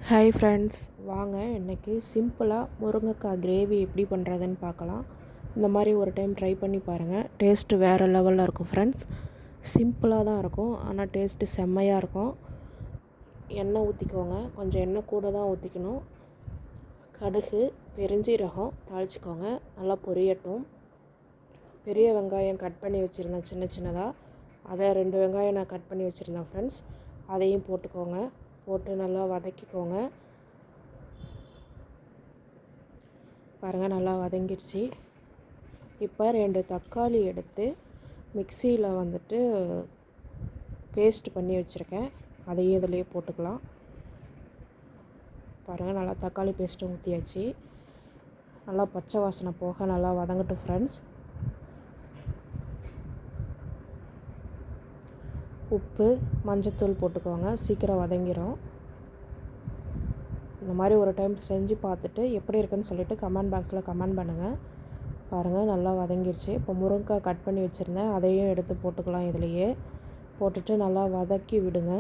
Hi friends, வாங்க இன்றைக்கி சிம்பிளாக முருங்கைக்காய் கிரேவி எப்படி பண்ணுறதுன்னு பார்க்கலாம். இந்த மாதிரி ஒரு டைம் ட்ரை பண்ணி பாருங்கள். டேஸ்ட்டு வேறு லெவலில் இருக்கும் ஃப்ரெண்ட்ஸ். சிம்பிளாக தான் இருக்கும், ஆனால் டேஸ்ட்டு செம்மையாக இருக்கும். எண்ணெய் ஊற்றிக்கோங்க, கொஞ்சம் எண்ணெய் கூட தான் ஊற்றிக்கணும். கடுகு, பெருஞ்சீரகம் தாளிச்சிக்கோங்க, நல்லா பொரியட்டும். பெரிய வெங்காயம் கட் பண்ணி வச்சுருந்தேன் சின்ன சின்னதாக, அதை 2 வெங்காயம் நான் கட் பண்ணி வச்சுருந்தேன் ஃப்ரெண்ட்ஸ். அதையும் போட்டுக்கோங்க. போட்டு நல்லா வதக்கிக்கோங்க. பாருங்கள், நல்லா வதங்கிடுச்சு. இப்போ 2 தக்காளி எடுத்து மிக்சியில் பேஸ்ட் பண்ணி வச்சுருக்கேன், அதையும் இதிலேயே போட்டுக்கலாம். பாருங்கள், நல்லா தக்காளி பேஸ்ட்டு ஊற்றியாச்சு. நல்லா பச்சை வாசனை போக நல்லா வதங்கட்டும் ஃப்ரெண்ட்ஸ். உப்பு, மஞ்சத்தூள் போட்டுக்கோங்க, சீக்கிரம் வதங்கிடும். இந்த மாதிரி ஒரு டைம் செஞ்சு பார்த்துட்டு எப்படி இருக்குன்னு சொல்லிவிட்டு கமெண்ட் பாக்ஸில் கமெண்ட் பண்ணுங்கள். பாருங்கள், நல்லா வதங்கிடுச்சு. இப்போ முருங்கைக்காய் கட் பண்ணி வச்சுருந்தேன், அதையும் எடுத்து போட்டுக்கலாம். இதிலையே போட்டுட்டு நல்லா வதக்கி விடுங்க.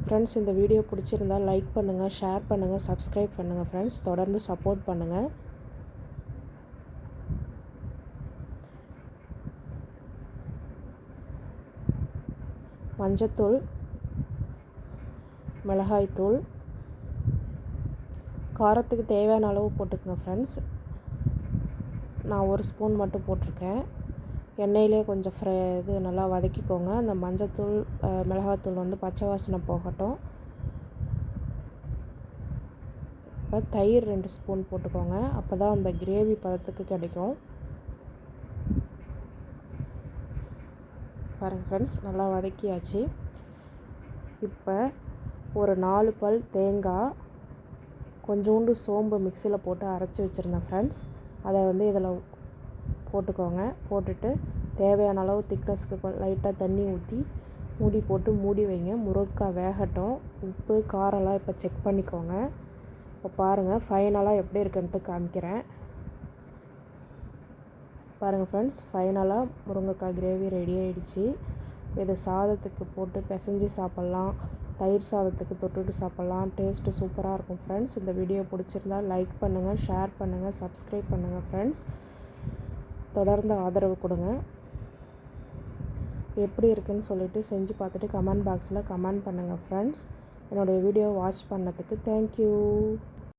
ஃப்ரெண்ட்ஸ், இந்த வீடியோ பிடிச்சிருந்தால் லைக் பண்ணுங்கள், ஷேர் பண்ணுங்கள், சப்ஸ்கிரைப் பண்ணுங்கள் ஃப்ரெண்ட்ஸ். தொடர்ந்து சப்போர்ட் பண்ணுங்கள். மஞ்சத்தூள், மிளகாய்த்தூள், காரத்துக்கு தேவையான அளவு போட்டுக்கோங்க ஃப்ரெண்ட்ஸ். நான் 1 ஸ்பூன் மட்டும் போட்டிருக்கேன். எண்ணெயிலே கொஞ்சம் நல்லா வதக்கிக்கோங்க. அந்த மஞ்சத்தூள், மிளகாத்தூள் பச்சை வாசனை போகட்டும். இப்போ தயிர் 2 ஸ்பூன் போட்டுக்கோங்க, அப்போ தான் அந்த கிரேவி பதத்துக்கு கிடைக்கும். பாருங்கள் ஃப்ரெண்ட்ஸ், நல்லா வதக்கியாச்சு. இப்போ ஒரு 4 பல் தேங்காய், கொஞ்சோண்டு சோம்பு மிக்சியில் போட்டு அரைச்சி வச்சுருந்தேன் ஃப்ரெண்ட்ஸ். அதை இதில் போட்டுக்கோங்க. போட்டுட்டு தேவையான அளவு திக்னஸ்க்கு லைட்டாக தண்ணி ஊற்றி மூடி போட்டு மூடி வைங்க. முருங்கைக்காய் வேகட்டும். உப்பு காரம்லாம் இப்போ செக் பண்ணிக்கோங்க. இப்போ பாருங்கள், ஃபைனலாக எப்படி இருக்குன்ட்டு காமிக்கிறேன். பாருங்கள் ஃப்ரெண்ட்ஸ், ஃபைனலாக முருங்கைக்காய் கிரேவி ரெடி ஆகிடுச்சு. இது சாதத்துக்கு போட்டு பிசைஞ்சு சாப்பிட்லாம், தயிர் சாதத்துக்கு தொட்டுட்டு சாப்பிட்லாம். டேஸ்ட்டு சூப்பராக இருக்கும் ஃப்ரெண்ட்ஸ். இந்த வீடியோ பிடிச்சிருந்தால் லைக் பண்ணுங்கள், ஷேர் பண்ணுங்கள், சப்ஸ்கிரைப் பண்ணுங்கள் ஃப்ரெண்ட்ஸ். தொடர்ந்து ஆதரவு கொடுங்க. எப்படி இருக்குன்னு சொல்லிவிட்டு செஞ்சு பார்த்துட்டு கமெண்ட் பாக்ஸில் கமெண்ட் பண்ணுங்கள் ஃப்ரெண்ட்ஸ். என்னுடைய வீடியோ வாட்ச் பண்ணதுக்கு தேங்க்யூ.